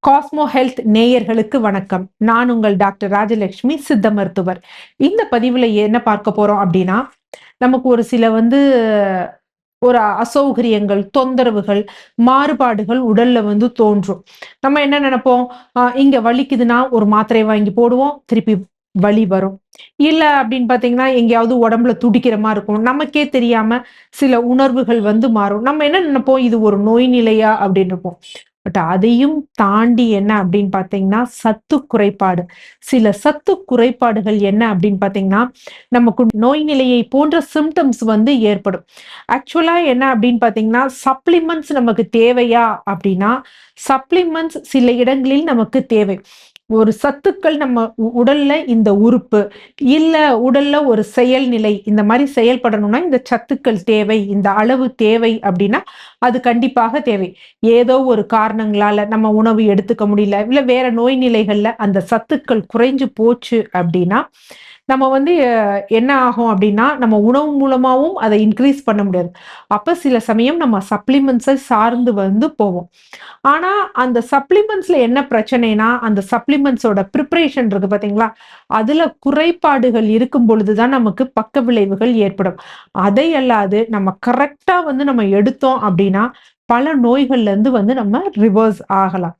Cosmo health நேயர்களுக்கு வணக்கம். நான் உங்கள் டாக்டர் ராஜலட்சுமி, சித்த மருத்துவர். இந்த பதிவுல என்ன பார்க்க போறோம் அப்படின்னா, நமக்கு ஒரு சில ஒரு அசௌகரியங்கள், தொந்தரவுகள், மாறுபாடுகள் உடல்ல தோன்றும். நம்ம என்ன நெனைப்போம், இங்க வலிக்குதுன்னா ஒரு மாத்திரை வாங்கி போடுவோம். திருப்பி வலி வரும். இல்ல அப்படின்னு பார்த்தீங்கன்னா, எங்கேயாவது உடம்புல துடிக்கிற மாரி இருக்கும். நமக்கே தெரியாம சில உணர்வுகள் மாறும். நம்ம என்ன நெனைப்போம், இது ஒரு நோய் நிலையா அப்படின்னு இருப்போம். பட் அதையும் தாண்டி என்ன அப்படின்னு பார்த்தீங்கன்னா, சத்து குறைபாடு. சில சத்து குறைபாடுகள் என்ன அப்படின்னு பார்த்தீங்கன்னா, நமக்கு நோய் நிலையை போன்ற சிம்ப்டம்ஸ் ஏற்படும். ஆக்சுவலா என்ன அப்படின்னு பார்த்தீங்கன்னா, சப்ளிமெண்ட்ஸ் நமக்கு தேவையா அப்படின்னா, சப்ளிமெண்ட்ஸ் சில இடங்களில் நமக்கு தேவை. ஒரு சத்துக்கள் நம்ம உடல்ல இந்த உறுப்பு, இல்ல உடல்ல ஒரு செயல்நிலை இந்த மாரி செயல்படணும்னா, இந்த சத்துக்கள் தேவை, இந்த அளவு தேவை அப்படின்னா, அது கண்டிப்பாக தேவை. ஏதோ ஒரு காரணங்களால நம்ம உணவு எடுத்துக்க முடியல, இல்ல வேற நோய் நிலைகள்ல அந்த சத்துக்கள் குறைஞ்சு போச்சு அப்படின்னா, நம்ம என்ன ஆகும் அப்படின்னா, நம்ம உணவு மூலமாவும் அத இன்கிரீஸ் பண்ண முடியாது. அப்ப சில சமயம் நம்ம சப்ளிமெண்ட்ஸை சார்ந்து போவோம். ஆனா, அந்த சப்ளிமெண்ட்ஸ்ல என்ன பிரச்சனைன்னா, அந்த சப்ளிமெண்ட்ஸோட பிரிப்பரேஷன் இருக்கு பார்த்தீங்களா? அதுல குறைபாடுகள் இருக்கும் பொழுது தான் நமக்கு பக்க விளைவுகள் ஏற்படும். அதை அல்லாது நம்ம கரெக்ட்டா நம்ம எடுத்தோம் அப்படின்னா, பல நோய்கள்ல இருந்து நம்ம ரிவர்ஸ் ஆகலாம்.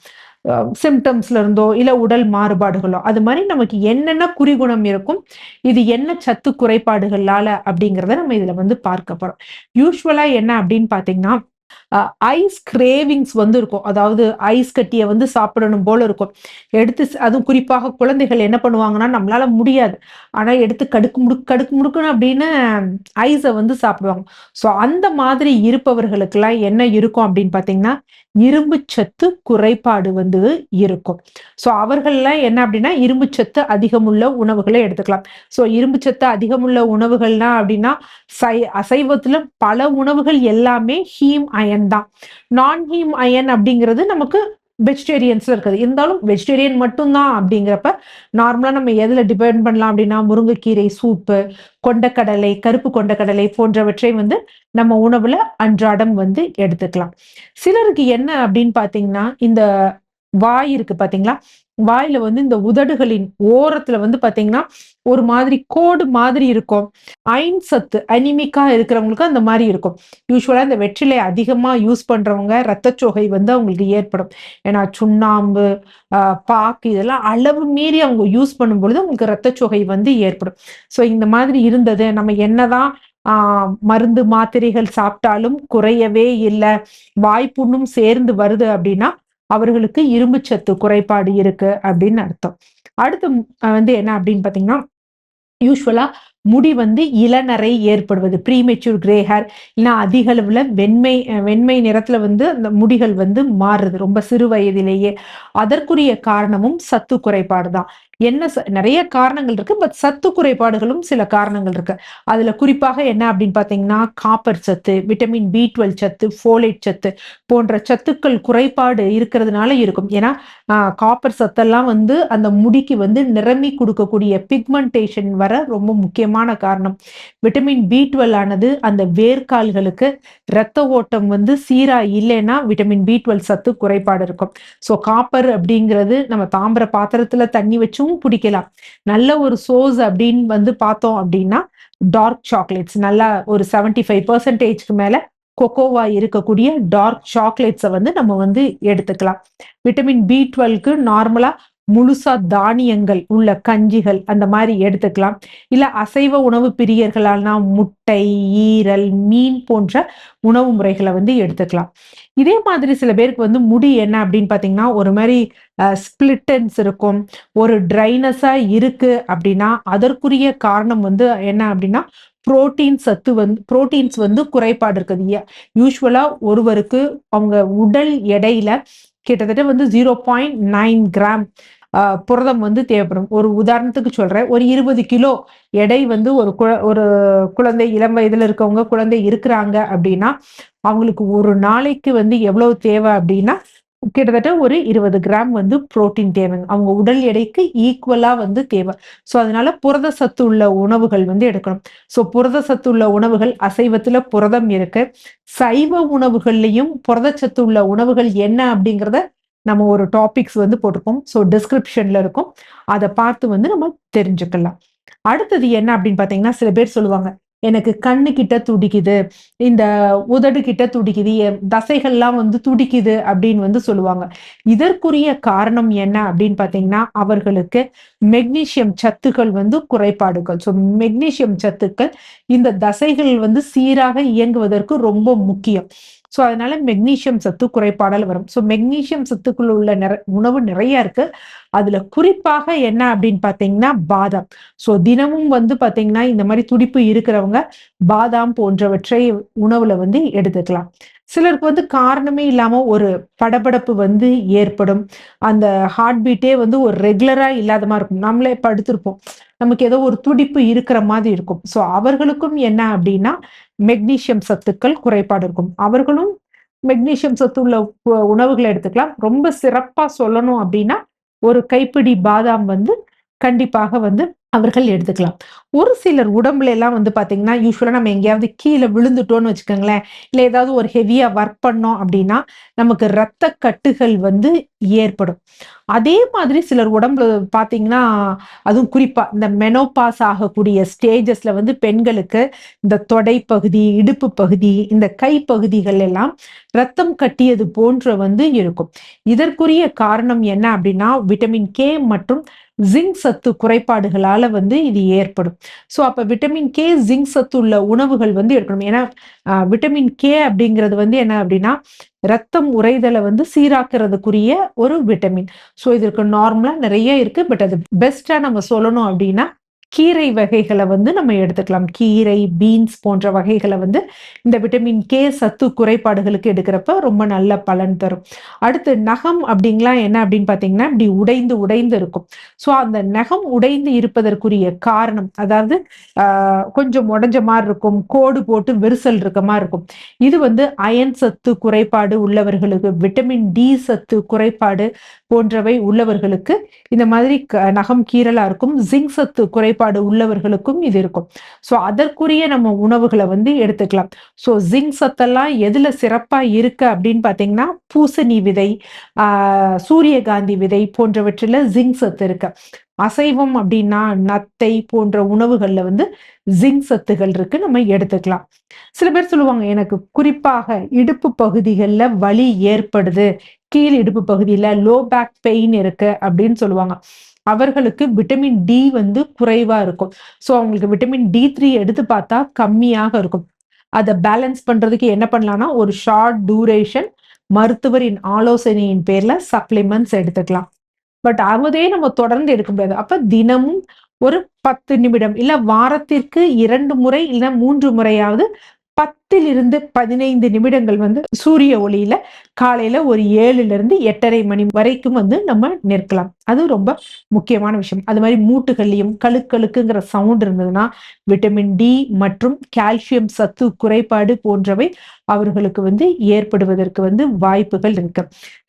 சிம்ப்டம்ஸ்ல இருந்தோ, இல்ல உடல் மாறுபாடுகளோ, அது மாரி நமக்கு என்னென்ன குறிகுணம் இருக்கும், இது என்ன சத்து குறைபாடுகளால அப்படிங்கிறத நம்ம இதுல பார்க்க போறோம். யூசுவலா என்ன அப்படின்னு பார்த்தீங்கன்னா, ஐஸ் கிரேவிங்ஸ் இருக்கும். அதாவது ஐஸ் கட்டிய சாப்பிடணும் போல இருக்கும். எடுத்து அதுவும் குறிப்பாக குழந்தைகள் என்ன பண்ணுவாங்கன்னா, நம்மளால முடியாது. ஆனா எடுத்து கடுக்கு முடுக்குன்னு அப்படின்னு ஐஸ சாப்பிடுவாங்க. ஸோ அந்த மாதிரி இருப்பவர்களுக்கெல்லாம் என்ன இருக்கும் அப்படின்னு பார்த்தீங்கன்னா, இரும்பு சத்து குறைபாடு இருக்கும். ஸோ அவர்கள்லாம் என்ன அப்படின்னா, இரும்பு சத்து அதிகமுள்ள உணவுகள எடுத்துக்கலாம். ஸோ இரும்பு சத்து அதிகமுள்ள உணவுகள்னா அப்படின்னா, அசைவத்தில பல உணவுகள் எல்லாமே ஹீம் அயன் தான். நான் ஹீம் அயன் அப்படிங்கிறது நமக்கு வெஜிடேரியன்ஸ்ல இருக்குது. இருந்தாலும் வெஜிடேரியன் மட்டும் தான் அப்படிங்கிறப்ப, நார்மலா நம்ம எதுல டிபெண்ட் பண்ணலாம் அப்படின்னா, முருங்கைக்கீரை சூப்பு, கொண்டைக்கடலை, கருப்பு கொண்டைக்கடலை போன்றவற்றை நம்ம உணவுல அன்றாடம் எடுத்துக்கலாம். சிலருக்கு என்ன அப்படின்னு பார்த்தீங்கன்னா, இந்த வாய் இருக்கு பார்த்தீங்களா? வாயில இந்த உதடுகளின் ஓரத்துல பார்த்தீங்கன்னா, ஒரு மாதிரி கோடு மாதிரி இருக்கும். அயன் சத்து அனிமிக்கா இருக்கிறவங்களுக்கு அந்த மாரி இருக்கும். யூசுவலா இந்த வெற்றிலை அதிகமா யூஸ் பண்றவங்க ரத்தச்சோகை அவங்களுக்கு ஏற்படும். ஏன்னா சுண்ணாம்பு, அ பாக்கு இதெல்லாம் அளவு மீறி அவங்க யூஸ் பண்ணும்பொழுது அவங்களுக்கு ரத்தச்சோகை ஏற்படும். ஸோ இந்த மாதிரி இருந்தது. நம்ம என்னதான் ஆ மருந்து, மாத்திரைகள் சாப்பிட்டாலும் குறையவே இல்ல. வாய்ப்புண்ணும் சேர்ந்து வருது அப்படின்னா, அவர்களுக்கு இரும்பு சத்து குறைபாடு இருக்கு அப்படின்னு அர்த்தம். அடுத்து என்ன அப்படின்னு பார்த்தீங்கன்னா, யூசுவலா முடி இளநரை ஏற்படுவது. ப்ரீமெச்சூர் கிரே ஹேர் இல்லனா அதிக அளவுல வெண்மை நிறத்துல அந்த முடிகள் மாறுறது. ரொம்ப சிறு வயதிலேயே. அதற்குரிய காரணமும் சத்து குறைபாடு தான். என்ன நெறைய காரணங்கள் இருக்கு. பட் சத்து குறைபாடுகளும் சில காரணங்கள் இருக்கு. அதுல குறிப்பாக என்ன அப்படின்னு பார்த்தீங்கன்னா, காப்பர் சத்து, விட்டமின் B12 சத்து, ஃபோலேட் சத்து போன்ற சத்துக்கள் குறைபாடு இருக்கிறதுனால இருக்கும். ஏன்னா, காப்பர் சத்தெல்லாம் அந்த முடிக்கு நிறமி குடுக்கக்கூடிய பிக்மெண்டேஷன் வர ரொம்ப முக்கியமான காரணம். விட்டமின் B12 ஆனது அந்த வேர்க்கால்களுக்கு இரத்த ஓட்டம் சீரா இல்லைன்னா, விட்டமின் B12 சத்து குறைபாடு இருக்கும். ஸோ காப்பர் அப்படிங்கிறது நம்ம தாமிர பாத்திரத்துல தண்ணி வச்சும் குடிக்கலாம். நல்ல ஒரு சோர்ஸ் அப்படின்னு பார்த்தோம் அப்படின்னா, டார்க் சாக்லேட்ஸ் நல்லா ஒரு 75% மேல கொக்கோவா இருக்கக்கூடிய டார்க் சாக்லேட்ஸ நம்ம எடுத்துக்கலாம். விட்டமின் B12க்கு நார்மலா முழுசா தானியங்கள் உள்ள கஞ்சிகள் அந்த மாரி எடுத்துக்கலாம். இல்ல அசைவ உணவு பிரியர்களானா முட்டை, ஈரல், மீன் போன்ற உணவு முறைகள எடுத்துக்கலாம். இதே மாதிரி சில பேருக்கு முடி என்ன அப்படின்னு பார்த்தீங்கன்னா, ஒரு மாரி ஸ்ப்ளிட்டன்ஸ் இருக்கும். ஒரு ட்ரைனஸா இருக்கு அப்படின்னா, அதற்குரிய காரணம் என்ன அப்படின்னா, புரோட்டீன் சத்து புரோட்டீன்ஸ் குறைபாடு இருக்குது. யூசுவலா ஒருவருக்கு அவங்க உடல் எடையில கிட்டத்தட்ட 0.9 கிராம் புரதம் தேவைப்படும். ஒரு உதாரணத்துக்கு சொல்றேன். ஒரு 20 கிலோ எடை ஒரு குழந்தை இளம் வயதில இருக்கவங்க குழந்தை இருக்கிறாங்க அப்படின்னா, அவங்களுக்கு ஒரு நாளைக்கு எவ்வளவு தேவை அப்படின்னா, கிட்டத்தட்ட ஒரு 20 கிராம் புரோட்டீன் தேவைங்க. அவங்க உடல் எடைக்கு ஈக்குவலா தேவை. ஸோ அதனால புரத சத்து உள்ள உணவுகள் எடுக்கணும். ஸோ புரத சத்து உள்ள உணவுகள் அசைவத்தில புரதம் இருக்கு. சைவ உணவுகள்லயும் புரதச்சத்து உள்ள உணவுகள் என்ன அப்படிங்கிறத நம்ம ஒரு டாபிக்ஸ் வந்து போட்டிருப்போம். ஸோ டிஸ்கிரிப்ஷன்ல இருக்கும். அத பார்த்து வந்து நம்ம தெரிஞ்சுக்கலாம். அடுத்தது என்ன அப்படின்னு பார்த்தீங்கன்னா, சில பேர் சொல்லுவாங்க, "எனக்கு கண்ணு கிட்ட துடிக்குது, இந்த உதடு கிட்ட துடிக்குது, என் தசைகள்லாம் வந்து துடிக்குது" அப்படின்னு வந்து சொல்லுவாங்க. இதற்குரிய காரணம் என்ன அப்படின்னு பார்த்தீங்கன்னா, அவர்களுக்கு மெக்னீசியம் சத்துக்கள் வந்து குறைபாடுகள். ஸோ மெக்னீசியம் சத்துக்கள் இந்த தசைகள் வந்து சீராக இயங்குவதற்கு ரொம்ப முக்கியம். ஸோ அதனால மெக்னீசியம் சத்து குறைபாடால வரும். ஸோ மெக்னீசியம் சத்துக்குள்ள உள்ள உணவு நிறைய இருக்கு. அதுல குறிப்பாக என்ன அப்படின்னு பார்த்தீங்கன்னா, பாதாம். ஸோ தினமும் வந்து பார்த்தீங்கன்னா, இந்த மாரி துடிப்பு இருக்கிறவங்க பாதாம் போன்றவற்றை உணவுல வந்து எடுத்துக்கலாம். சிலருக்கு வந்து காரணமே இல்லாம ஒரு படபடப்பு வந்து ஏற்படும். அந்த ஹார்ட் பீட்டே வந்து ஒரு ரெகுலரா இல்லாத மாரி இருக்கும். நம்மளே படுத்திருப்போம். நமக்கு ஏதோ ஒரு துடிப்பு இருக்கிற மாதிரி இருக்கும். ஸோ அவர்களுக்கும் என்ன அப்படின்னா, மெக்னீசியம் சத்துக்கள் குறைபாடு இருக்கும். அவர்களும் மெக்னீசியம் சத்து உள்ள உணவுகள எடுத்துக்கலாம். ரொம்ப சிறப்பா சொல்லணும் அப்படின்னா, ஒரு கைப்பிடி பாதாம் வந்து கண்டிப்பாக வந்து அவர்கள் எடுத்துக்கலாம். ஒரு சிலர் உடம்புல எல்லாம் வந்து பார்த்தீங்கன்னா, யூசுவலா நம்ம எங்கேயாவது கீழ விழுந்துட்டோம்னு வச்சுக்கோங்களேன், இல்ல ஏதாவது ஒரு ஹெவியா வொர்க் பண்ணோம் அப்படின்னா, நமக்கு ரத்த கட்டுகள் வந்து ஏற்படும். அதே மாதிரி சிலர் உடம்புல பார்த்தீங்கன்னா, அதுவும் குறிப்பா இந்த மெனோபாஸ் ஆகக்கூடிய ஸ்டேஜஸ்ல வந்து பெண்களுக்கு இந்த தொடை பகுதி, இடுப்பு பகுதி, இந்த கை பகுதிகள் எல்லாம் ரத்தம் கட்டியது போன்ற வந்து இருக்கும். இதற்குரிய காரணம் என்ன அப்படின்னா, விட்டமின் கே மற்றும் ஜிங்க் சத்து குறைபாடுகளால வந்து இது ஏற்படும். ஸோ அப்ப விட்டமின் கே, ஜிங்க் சத்து உள்ள உணவுகள் வந்து எடுக்கணும். ஏன்னா, விட்டமின் கே அப்படிங்கிறது வந்து என்ன அப்படின்னா, ரத்தம் உறைதல வந்து சீராக்குறதுக்குரிய ஒரு விட்டமின். ஸோ இதற்கு நார்மலா நெறைய இருக்கு. பட் அது பெஸ்ட்டா நம்ம சொல்லணும் அப்டின்னா, கீரை வகைகள வந்து நம்ம எடுத்துக்கலாம். கீரை, பீன்ஸ் போன்ற வகைகள வந்து இந்த விட்டமின் கே சத்து குறைபாடுகளுக்கு எடுக்கிறப்ப ரொம்ப நல்ல பலன் தரும். அடுத்து நகம் அப்டிங்கலாம் என்ன அப்டின்னு பார்த்தீங்கன்னா, இப்டி உடைந்து உடைந்து இருக்கும். ஸோ அந்த நகம் உடைந்து இருப்பதற்குரிய காரணம், அதாவது கொஞ்சம் உடைஞ்ச மாரி இருக்கும். கோடு போட்டு விரிசல் இருக்க மாரி இருக்கும். இது வந்து அயன் சத்து குறைபாடு உள்ளவர்களுக்கு, விட்டமின் டி சத்து குறைபாடு போன்றவை உள்ளவர்களுக்கு இந்த மாதிரி நகம் கீறலா இருக்கும். ஜிங்க் சத்து குறைபாடு உள்ளவர்களுக்கும் இது இருக்கும். ஸோ அதற்குரிய நம்ம உணவுகள வந்து எடுத்துக்கலாம். ஸோ ஜிங்க் சத்தெல்லாம் எதுல சிறப்பா இருக்கு அப்படின்னு பார்த்தீங்கன்னா, பூசணி விதை, ஆ சூரியகாந்தி விதை போன்றவற்றில ஜிங்க் சத்து இருக்கு. அசைவம் அப்படின்னா நத்தை போன்ற உணவுகள்ல வந்து ஜிங்க் சத்துகள் இருக்கு. நம்ம எடுத்துக்கலாம். சில பேர் சொல்லுவாங்க, எனக்கு குறிப்பாக இடுப்பு பகுதிகள்ல வலி ஏற்படுது. கீழ் இடுப்பு பகுதியில லோ பேக் பெயின் இருக்கு அப்படின்னு சொல்லுவாங்க. அவர்களுக்கு விட்டமின் டி வந்து குறைவா இருக்கும். ஸோ அவங்களுக்கு விட்டமின் டி3 எடுத்து பார்த்தா கம்மியாக இருக்கும். அத பேலன்ஸ் பண்றதுக்கு என்ன பண்ணலாம்னா, ஒரு ஷார்ட் டியூரேஷன் மருத்துவரின் ஆலோசனையின் பேர்ல சப்ளிமெண்ட்ஸ் எடுத்துக்கலாம். பட் அதே நம்ம தொடர்ந்து எடுக்க முடியாது. அப்ப தினமும் ஒரு 10 நிமிடம், இல்ல வாரத்திற்கு 2 முறை, இல்ல 3 முறையாவது 10லிருந்து 15 நிமிடங்கள் வந்து சூரிய ஒளியில காலையில ஒரு 7லிருந்து 8:30 மணி வரைக்கும் வந்து நம்ம நிற்கலாம். அது ரொம்ப முக்கியமான விஷயம். அது மாரி மூட்டுகள்லயும் கழுக்குங்கிற சவுண்ட் இருந்ததுன்னா, விட்டமின் டி மற்றும் கால்சியம் சத்து குறைபாடு போன்றவை அவர்களுக்கு வந்து ஏற்படுவதற்கு வந்து வாய்ப்புகள் இருக்கு.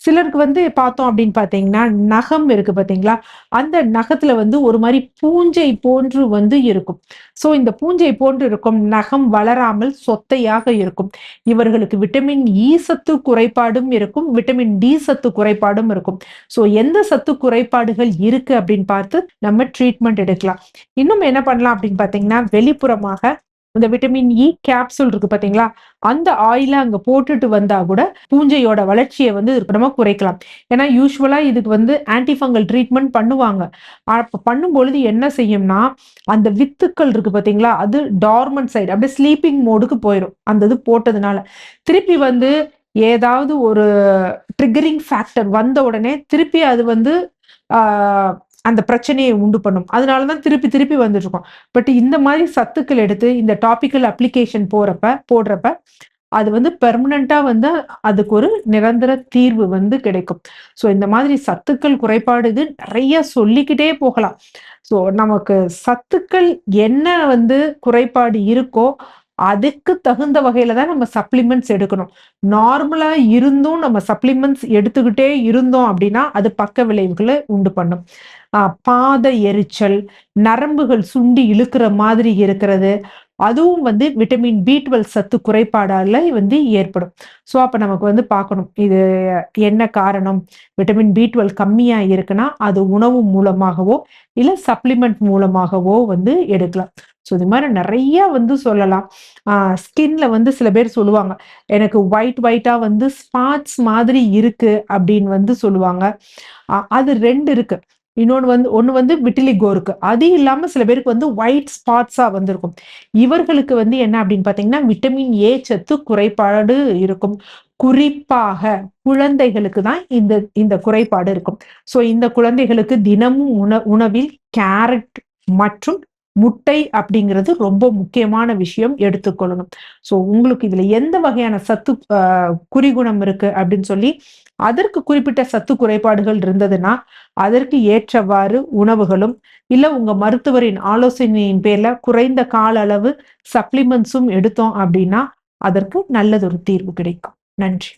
சிலருக்கு வந்து பார்த்தோம் அப்படின்னு பார்த்தீங்கன்னா, நகம் இருக்கு பார்த்தீங்களா? அந்த நகத்துல வந்து ஒரு மாரி பூஞ்சை போன்று வந்து இருக்கும். ஸோ இந்த பூஞ்சை போன்று இருக்கும் நகம் வளராமல் சொத்தையாக இருக்கும். இவர்களுக்கு விட்டமின் இ சத்து குறைபாடும் இருக்கும். விட்டமின் டி சத்து குறைபாடும் இருக்கும். ஸோ எந்த சத்து குறைபாடுகள் இருக்கு அப்படின்னு பார்த்து நம்ம ட்ரீட்மெண்ட் எடுக்கலாம். இன்னும் என்ன பண்ணலாம் அப்படின்னு பார்த்தீங்கன்னா, வெளிப்புறமாக இந்த விட்டமின் இ கேப்சூல் இருக்கு பார்த்தீங்களா? அந்த ஆயில அங்க போட்டுட்டு வந்தா கூட பூஞ்சையோட வளர்ச்சிய வந்து நம்ம குறைக்கலாம். ஏன்னா யூசுவலா இதுக்கு வந்து ஆன்டி ஃபங்கல் ட்ரீட்மெண்ட் பண்ணுவாங்க. அப்ப பண்ணும்பொழுது என்ன செய்யும்னா, அந்த வித்துக்கள் இருக்கு பார்த்தீங்களா? அது டார்மன்ட் சைடு அப்படியே ஸ்லீப்பிங் மோடுக்கு போயிரும். அந்த இது போட்டதுனால. திருப்பி வந்து ஏதாவது ஒரு ட்ரிகரிங் ஃபேக்டர் வந்த உடனே திருப்பி அது வந்து ஆ அந்த பிரச்சனையை உண்டு பண்ணும். அதனால தான் திருப்பி திருப்பி வந்துட்டுருக்கும். பட் இந்த மாரி சத்துக்கள் எடுத்து இந்த டாபிக்கல் அப்ளிகேஷன் போடுறப்ப அது வந்து பெர்மனன்ட்டா வந்து அதுக்கு ஒரு நிரந்தர தீர்வு வந்து கிடைக்கும். ஸோ இந்த மாதிரி சத்துக்கள் குறைபாடு இது நெறைய சொல்லிக்கிட்டே போகலாம். ஸோ நமக்கு சத்துக்கள் என்ன வந்து குறைபாடு இருக்கோ, அதுக்கு தகுந்த வகையில தான் நம்ம சப்ளிமெண்ட்ஸ் எடுக்கணும். நார்மலா இருந்தும் நம்ம சப்ளிமெண்ட்ஸ் எடுத்துக்கிட்டே இருந்தோம் அப்படின்னா, அது பக்க விளைவுகள உண்டு பண்ணும். பாத எரிச்சல், நரம்புகள் சுண்டி இழுக்கிற மாதிரி இருக்கிறது, அதுவும் வந்து விட்டமின் B12 சத்து குறைபாடால வந்து ஏற்படும். ஸோ அப்ப நமக்கு வந்து பார்க்கணும். இது என்ன காரணம்? விட்டமின் B12 கம்மியா இருக்குன்னா, அது உணவு மூலமாகவோ, இல்ல சப்ளிமெண்ட் மூலமாகவோ வந்து எடுக்கலாம். ஸோ இது மாரி நெறைய வந்து சொல்லலாம். ஆ ஸ்கின்ல வந்து சில பேர் சொல்லுவாங்க, "எனக்கு ஒயிட்டா வந்து ஸ்பாட்ஸ் மாதிரி இருக்கு" அப்படின்னு வந்து சொல்லுவாங்க. அது 2 இருக்கு. இன்னொன்னு வந்து ஒண்ணு வந்து விட்டிலிகோ இருக்கு. அது இல்லாம சில பேருக்கு வந்து ஒயிட் ஸ்பாட்ஸா வந்திருக்கும். இவர்களுக்கு வந்து என்ன அப்படின்னு பார்த்தீங்கன்னா, விட்டமின் ஏ சத்து குறைபாடு இருக்கும். குறிப்பாக குழந்தைகளுக்கு தான் இந்த இந்த குறைபாடு இருக்கும். ஸோ இந்த குழந்தைகளுக்கு தினமும் உணவில் கேரட் மற்றும் முட்டை அப்படிங்கிறது ரொம்ப முக்கியமான விஷயம் எடுத்துக்கொள்ளணும். ஸோ உங்களுக்கு இதுல எந்த வகையான சத்து குறிகுணம் இருக்கு அப்படின்னு சொல்லி, அதற்கு குறிப்பிட்ட சத்து குறைபாடுகள் இருந்ததுன்னா, அதற்கு ஏற்றவாறு உணவுகளும், இல்ல உங்க மருத்துவரின் ஆலோசனையின் பேர்ல குறைந்த கால அளவு சப்ளிமெண்ட்ஸும் எடுத்தோம் அப்படின்னா, அதற்கு நல்லதொரு தீர்வு கிடைக்கும். நன்றி.